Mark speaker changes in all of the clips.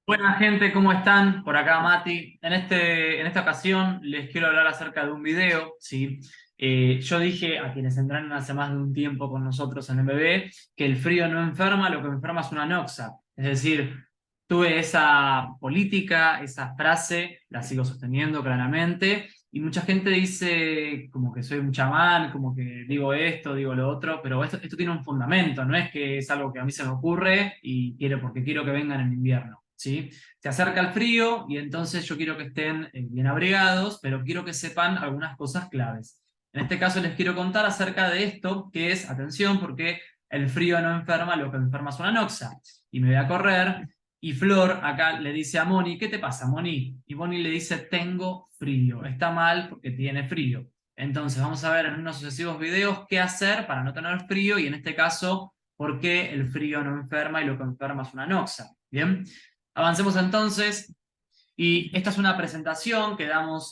Speaker 1: Buena gente, ¿cómo están? Por acá Mati. En esta ocasión les quiero hablar acerca de un video, ¿sí? Yo dije a quienes entraron hace más de un tiempo con nosotros en MBB que el frío no enferma, lo que enferma es una noxa. Es decir, tuve esa política, esa frase, la sigo sosteniendo claramente, y mucha gente dice como que soy un chamán, como que digo esto, digo lo otro, pero esto tiene un fundamento, no es que es algo que a mí se me ocurre y quiero porque quiero que vengan en invierno. ¿Sí? Se acerca el frío y entonces yo quiero que estén bien abrigados, pero quiero que sepan algunas cosas claves. En este caso les quiero contar acerca de esto, que es, atención, porque el frío no enferma, lo que enferma es una noxa. Y me voy a correr, y Flor acá le dice a Moni, ¿qué te pasa, Moni? Y Moni le dice, tengo frío. Está mal porque tiene frío. Entonces vamos a ver en unos sucesivos videos qué hacer para no tener frío y en este caso, por qué el frío no enferma y lo que enferma es una noxa. ¿Bien? Avancemos entonces, y esta es una presentación que damos,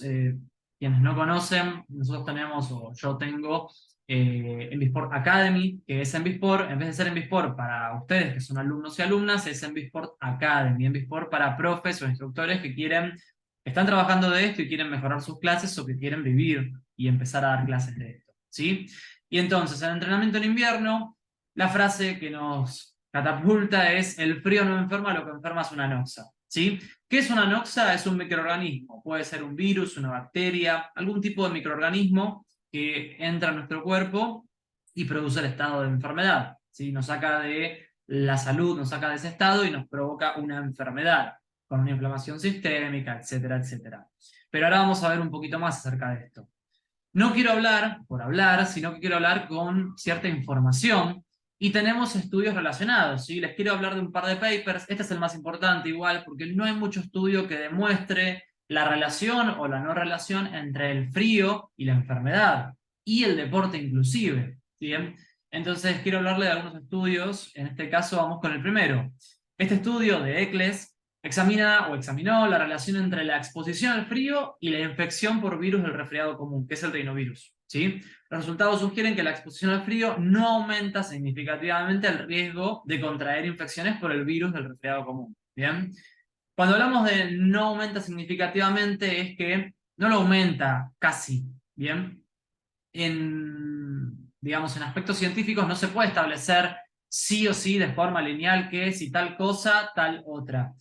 Speaker 1: quienes no conocen, nosotros tenemos, o yo tengo, Envisport Academy, que es Envisport, en vez de ser Envisport para ustedes que son alumnos y alumnas, es Envisport Academy, Envisport para profes o instructores que están trabajando de esto y quieren mejorar sus clases o que quieren vivir y empezar a dar clases de esto, ¿sí? Y entonces, en entrenamiento en invierno, la frase que nos catapulta es: el frío no enferma, lo que enferma es una noxa. ¿Sí? ¿Qué es una noxa? Es un microorganismo. Puede ser un virus, una bacteria, algún tipo de microorganismo que entra en nuestro cuerpo y produce el estado de enfermedad. ¿Sí? Nos saca de la salud, nos saca de ese estado y nos provoca una enfermedad, con una inflamación sistémica, etcétera, etcétera. Pero ahora vamos a ver un poquito más acerca de esto. No quiero hablar por hablar, sino que quiero hablar con cierta información y tenemos estudios relacionados, ¿sí? Les quiero hablar de un par de papers. Este es el más importante igual, porque no hay mucho estudio que demuestre la relación o la no relación entre el frío y la enfermedad, y el deporte inclusive, ¿bien? Entonces quiero hablarle de algunos estudios. En este caso vamos con el primero. Este estudio de Eccles examinó la relación entre la exposición al frío y la infección por virus del resfriado común, que es el rinovirus. ¿Sí? Los resultados sugieren que la exposición al frío no aumenta significativamente el riesgo de contraer infecciones por el virus del resfriado común. ¿Bien? Cuando hablamos de no aumenta significativamente, es que no lo aumenta casi. ¿Bien? Digamos, en aspectos científicos no se puede establecer sí o sí de forma lineal que si tal cosa, tal otra.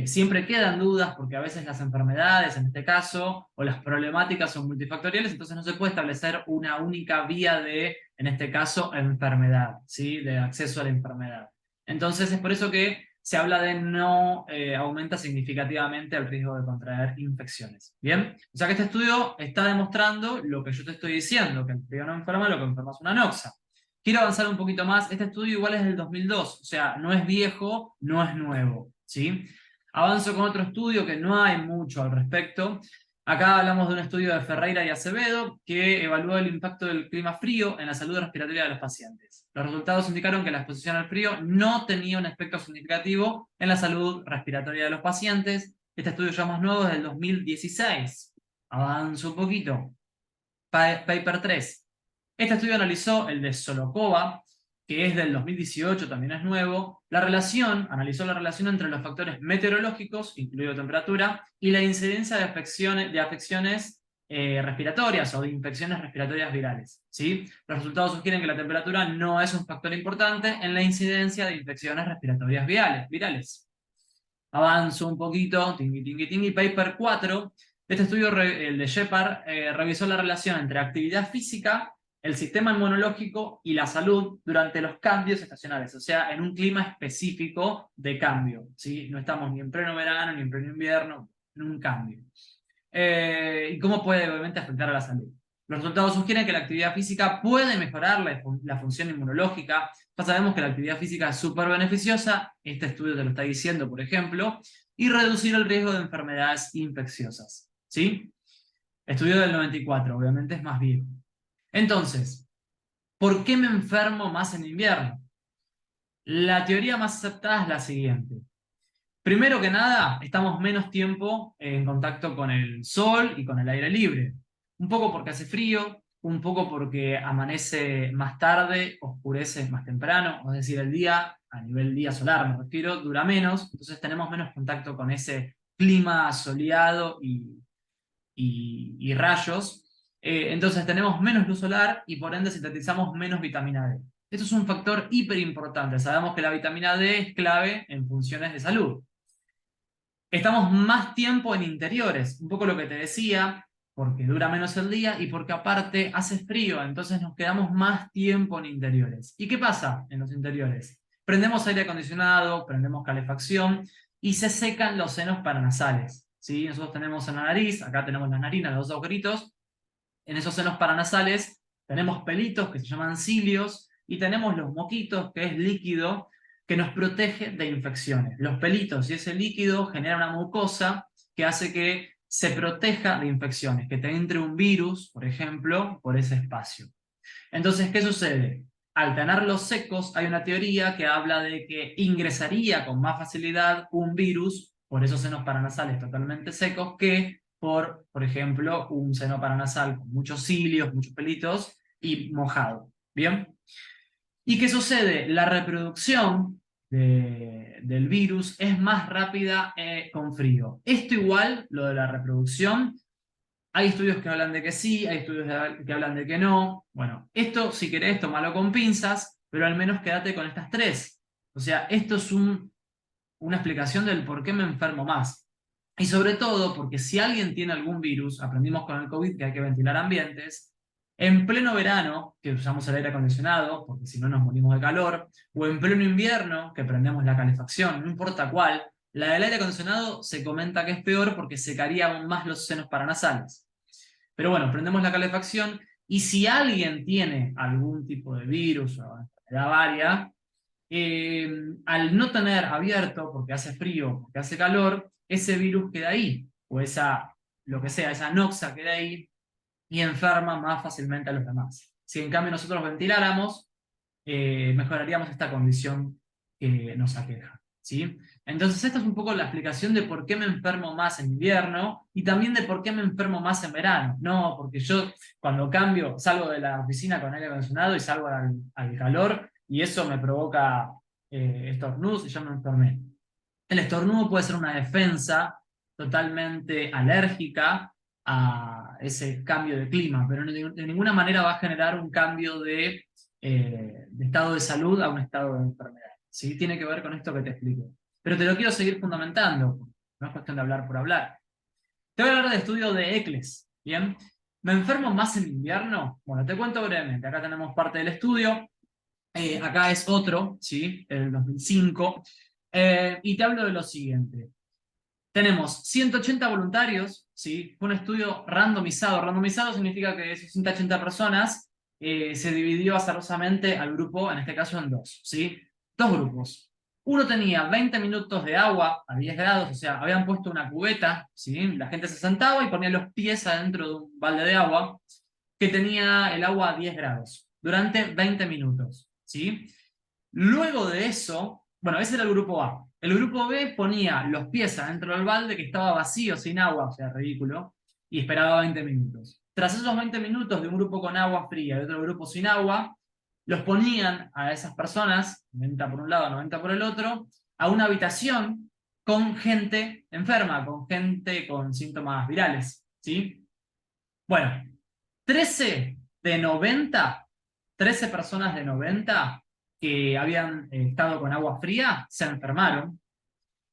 Speaker 1: Siempre quedan dudas porque a veces las enfermedades, en este caso, o las problemáticas son multifactoriales, entonces no se puede establecer una única vía de, en este caso, enfermedad, ¿sí? De acceso a la enfermedad. Entonces es por eso que se habla de no aumenta significativamente el riesgo de contraer infecciones. ¿Bien? O sea que este estudio está demostrando lo que yo te estoy diciendo, que el frío no enferma, lo que enferma es una noxa. Quiero avanzar un poquito más. Este estudio igual es del 2002, o sea, no es viejo, no es nuevo. ¿Sí? Avanzo con otro estudio que no hay mucho al respecto. Acá hablamos de un estudio de Ferreira y Acevedo que evaluó el impacto del clima frío en la salud respiratoria de los pacientes. Los resultados indicaron que la exposición al frío no tenía un efecto significativo en la salud respiratoria de los pacientes. Este estudio ya más nuevo es del 2016. Avanzo un poquito. Paper 3. Este estudio analizó el de Solokova, que es del 2018, también es nuevo. Analizó la relación entre los factores meteorológicos, incluido temperatura, y la incidencia de afecciones respiratorias o de infecciones respiratorias virales. ¿Sí? Los resultados sugieren que la temperatura no es un factor importante en la incidencia de infecciones respiratorias virales. Avanzo un poquito, tingui, tingui, tingui, paper 4. Este estudio, el de Shepard, revisó la relación entre actividad física, el sistema inmunológico y la salud durante los cambios estacionales, o sea, en un clima específico de cambio. ¿Sí? No estamos ni en pleno verano ni en pleno invierno, en un cambio. ¿Y cómo puede obviamente afectar a la salud? Los resultados sugieren que la actividad física puede mejorar la función inmunológica. Ya sabemos que la actividad física es súper beneficiosa, este estudio te lo está diciendo, por ejemplo, y reducir el riesgo de enfermedades infecciosas. ¿Sí? Estudio del 94, obviamente es más viejo. Entonces, ¿por qué me enfermo más en invierno? La teoría más aceptada es la siguiente. Primero que nada, estamos menos tiempo en contacto con el sol y con el aire libre. Un poco porque hace frío, un poco porque amanece más tarde, oscurece más temprano, es decir, el día, a nivel día solar me refiero, dura menos, entonces tenemos menos contacto con ese clima soleado y rayos, entonces tenemos menos luz solar y por ende sintetizamos menos vitamina D. Esto es un factor hiper importante, sabemos que la vitamina D es clave en funciones de salud. Estamos más tiempo en interiores, un poco lo que te decía, porque dura menos el día y porque aparte hace frío, entonces nos quedamos más tiempo en interiores. ¿Y qué pasa en los interiores? Prendemos aire acondicionado, prendemos calefacción y se secan los senos paranasales, ¿sí? Nosotros tenemos en la nariz, acá tenemos la narina, los dos agujeritos, en esos senos paranasales tenemos pelitos que se llaman cilios y tenemos los moquitos, que es líquido, que nos protege de infecciones. Los pelitos y ese líquido generan una mucosa que hace que se proteja de infecciones, que te entre un virus, por ejemplo, por ese espacio. Entonces, ¿qué sucede? Al tenerlos secos, hay una teoría que habla de que ingresaría con más facilidad un virus por esos senos paranasales totalmente secos que por ejemplo, un seno paranasal con muchos cilios, muchos pelitos y mojado. ¿Bien? ¿Y qué sucede? La reproducción del virus es más rápida con frío. Esto igual, lo de la reproducción, hay estudios que hablan de que sí, hay estudios que hablan de que no. Bueno, esto si querés tómalo con pinzas, pero al menos quédate con estas tres. O sea, esto es una explicación del por qué me enfermo más. Y sobre todo porque si alguien tiene algún virus, aprendimos con el COVID que hay que ventilar ambientes, en pleno verano, que usamos el aire acondicionado, porque si no nos morimos de calor, o en pleno invierno, que prendemos la calefacción, no importa cuál, la del aire acondicionado se comenta que es peor porque secaría aún más los senos paranasales. Pero bueno, prendemos la calefacción y si alguien tiene algún tipo de virus o enfermedad varia, al no tener abierto, porque hace frío, porque hace calor, ese virus queda ahí, o esa, lo que sea, esa noxa queda ahí y enferma más fácilmente a los demás. Si en cambio nosotros ventiláramos, mejoraríamos esta condición que nos aqueja, ¿sí? Entonces esta es un poco la explicación de por qué me enfermo más en invierno y también de por qué me enfermo más en verano. No, porque yo cuando cambio, salgo de la oficina con aire acondicionado y salgo al calor y eso me provoca estornudos y yo me enfermé. El estornudo puede ser una defensa totalmente alérgica a ese cambio de clima, pero de ninguna manera va a generar un cambio de estado de salud a un estado de enfermedad. ¿Sí? Tiene que ver con esto que te explico. Pero te lo quiero seguir fundamentando, no es cuestión de hablar por hablar. Te voy a hablar de estudio de ECLES, ¿bien? ¿Me enfermo más en invierno? Bueno, te cuento brevemente. Acá tenemos parte del estudio. Acá es otro, ¿sí? El 2005. Y te hablo de lo siguiente. Tenemos 180 voluntarios, ¿sí? Fue un estudio randomizado. Randomizado significa que de esas 180 personas se dividió azarosamente al grupo, en este caso en dos, ¿sí? Dos grupos. Uno tenía 20 minutos de agua a 10 grados, o sea, habían puesto una cubeta, ¿sí? La gente se sentaba y ponía los pies adentro de un balde de agua que tenía el agua a 10 grados durante 20 minutos, ¿sí? Luego de eso, bueno, ese era el grupo A. El grupo B ponía los pies adentro del balde que estaba vacío, sin agua, o sea, ridículo, y esperaba 20 minutos. Tras esos 20 minutos de un grupo con agua fría y otro grupo sin agua, los ponían a esas personas, 90 por un lado, 90 por el otro, a una habitación con gente enferma, con gente con síntomas virales, ¿sí? Bueno, 13 de 90, 13 personas de 90 que habían estado con agua fría se enfermaron.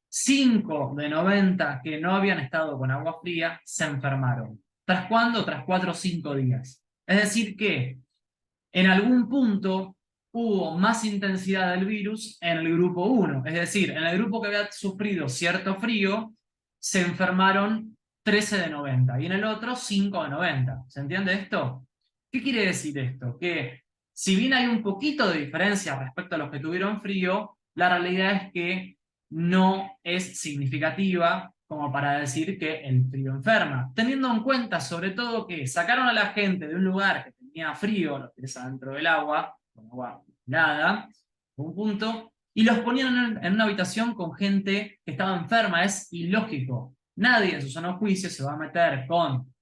Speaker 1: 5 de 90 que no habían estado con agua fría se enfermaron. ¿Tras cuándo? Tras 4 o 5 días. Es decir que en algún punto hubo más intensidad del virus en el grupo 1. Es decir, en el grupo que había sufrido cierto frío, se enfermaron 13 de 90 y en el otro 5 de 90. ¿Se entiende esto? ¿Qué quiere decir esto? Que si bien hay un poquito de diferencia respecto a los que tuvieron frío, la realidad es que no es significativa como para decir que el frío enferma. Teniendo en cuenta sobre todo que sacaron a la gente de un lugar que tenía frío, los pies adentro del agua, con agua helada, un punto, y los ponían en una habitación con gente que estaba enferma. Es ilógico. Nadie en su sano juicio se va a meter con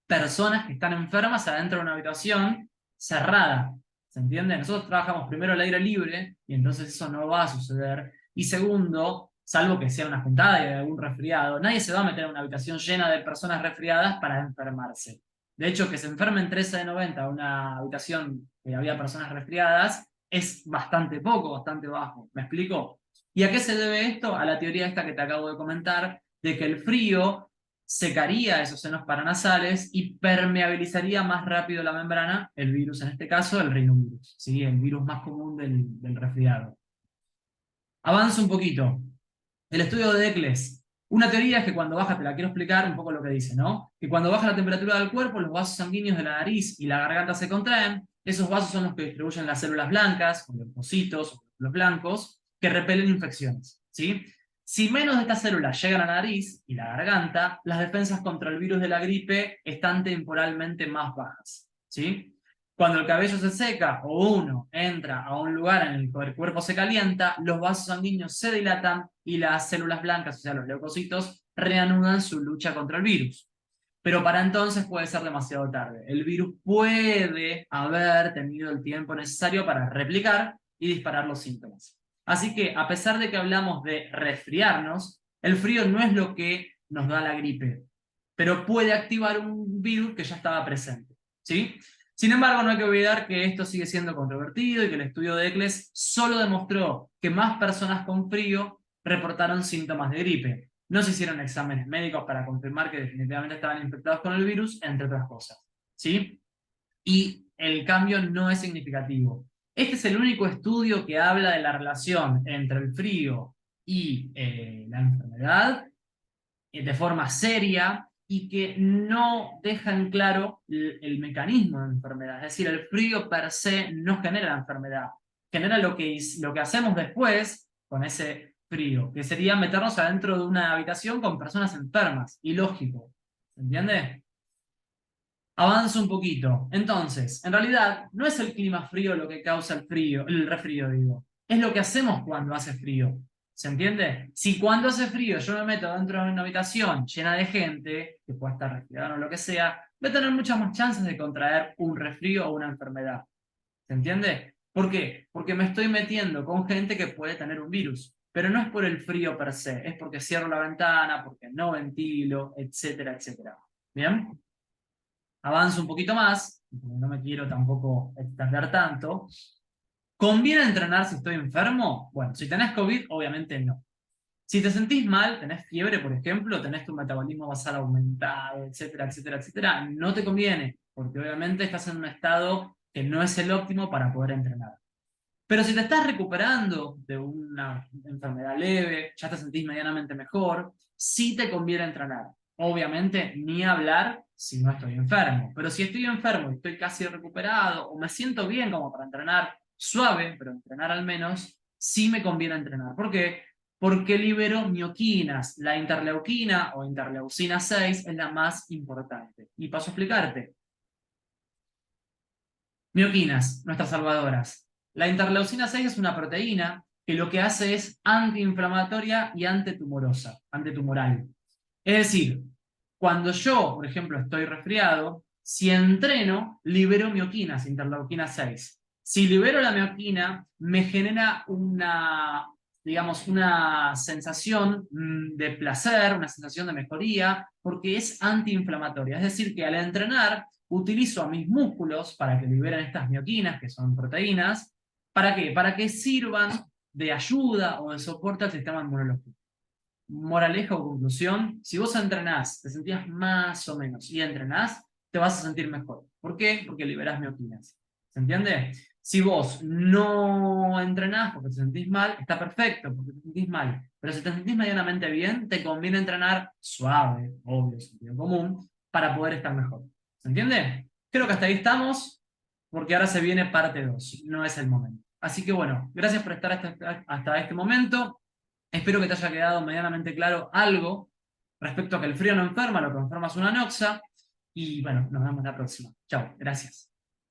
Speaker 1: personas que están enfermas adentro de una habitación cerrada. ¿Se entiende? Nosotros trabajamos primero al aire libre y entonces eso no va a suceder. Y segundo, salvo que sea una juntada y de algún resfriado, nadie se va a meter en una habitación llena de personas resfriadas para enfermarse. De hecho, que se enfermen 13 de 90 en una habitación que había personas resfriadas es bastante poco, bastante bajo. ¿Me explico? ¿Y a qué se debe esto? A la teoría esta que te acabo de comentar, de que el frío secaría esos senos paranasales y permeabilizaría más rápido la membrana, el virus en este caso, el rinovirus, ¿sí? El virus más común del resfriado. Avanzo un poquito. El estudio de Eccles. Una teoría es que cuando baja, te la quiero explicar un poco lo que dice, ¿no? Que cuando baja la temperatura del cuerpo, los vasos sanguíneos de la nariz y la garganta se contraen. Esos vasos son los que distribuyen las células blancas, o leucocitos, o los blancos, que repelen infecciones, ¿sí? Si menos de estas células llegan a la nariz y la garganta, las defensas contra el virus de la gripe están temporalmente más bajas, ¿sí? Cuando el cabello se seca o uno entra a un lugar en el que el cuerpo se calienta, los vasos sanguíneos se dilatan y las células blancas, o sea, los leucocitos, reanudan su lucha contra el virus. Pero para entonces puede ser demasiado tarde. El virus puede haber tenido el tiempo necesario para replicar y disparar los síntomas. Así que, a pesar de que hablamos de resfriarnos, el frío no es lo que nos da la gripe, pero puede activar un virus que ya estaba presente, ¿sí? Sin embargo, no hay que olvidar que esto sigue siendo controvertido y que el estudio de Eccles solo demostró que más personas con frío reportaron síntomas de gripe. No se hicieron exámenes médicos para confirmar que definitivamente estaban infectados con el virus, entre otras cosas, ¿sí? Y el cambio no es significativo. Este es el único estudio que habla de la relación entre el frío y la enfermedad de forma seria y que no deja en claro el mecanismo de la enfermedad. Es decir, el frío per se no genera la enfermedad, genera lo que hacemos después con ese frío, que sería meternos adentro de una habitación con personas enfermas, ilógico. ¿Se entiende? Avanzo un poquito. Entonces, en realidad, no es el clima frío lo que causa el frío, el resfrío, digo. Es lo que hacemos cuando hace frío. ¿Se entiende? Si cuando hace frío yo me meto dentro de una habitación llena de gente, que puede estar resfriada o lo que sea, voy a tener muchas más chances de contraer un resfrío o una enfermedad. ¿Se entiende? ¿Por qué? Porque me estoy metiendo con gente que puede tener un virus. Pero no es por el frío per se, es porque cierro la ventana, porque no ventilo, etcétera, etcétera. ¿Bien? Avanzo un poquito más, porque no me quiero tampoco extender tanto. ¿Conviene entrenar si estoy enfermo? Bueno, si tenés COVID, obviamente no. Si te sentís mal, tenés fiebre, por ejemplo, tenés tu metabolismo basal aumentado, etcétera, etcétera, etcétera, no te conviene, porque obviamente estás en un estado que no es el óptimo para poder entrenar. Pero si te estás recuperando de una enfermedad leve, ya te sentís medianamente mejor, sí te conviene entrenar. Obviamente, ni hablar si no estoy enfermo. Pero si estoy enfermo y estoy casi recuperado, o me siento bien como para entrenar suave, pero entrenar al menos, sí me conviene entrenar. ¿Por qué? Porque libero mioquinas. La interleuquina o interleucina 6 es la más importante. Y paso a explicarte. Mioquinas, nuestras salvadoras. La interleucina 6 es una proteína que lo que hace es antiinflamatoria y antitumoral. Es decir, cuando yo, por ejemplo, estoy resfriado, si entreno, libero mioquinas, interleuquina 6. Si libero la mioquina, me genera digamos, una sensación de placer, una sensación de mejoría, porque es antiinflamatoria. Es decir, que al entrenar, utilizo a mis músculos para que liberen estas mioquinas, que son proteínas. ¿Para qué? Para que sirvan de ayuda o de soporte al sistema inmunológico. Moraleja o conclusión, si vos entrenás, te sentías más o menos y entrenás, te vas a sentir mejor. ¿Por qué? Porque liberás mioquinas. ¿Se entiende? Si vos no entrenás porque te sentís mal, está perfecto, porque te sentís mal. Pero si te sentís medianamente bien, te conviene entrenar suave, obvio, sentido común, para poder estar mejor. ¿Se entiende? Creo que hasta ahí estamos, porque ahora se viene parte 2, no es el momento. Así que bueno, gracias por estar hasta este momento. Espero que te haya quedado medianamente claro algo respecto a que el frío no enferma, lo que enferma es una noxa. Y bueno, nos vemos la próxima. Chao, gracias.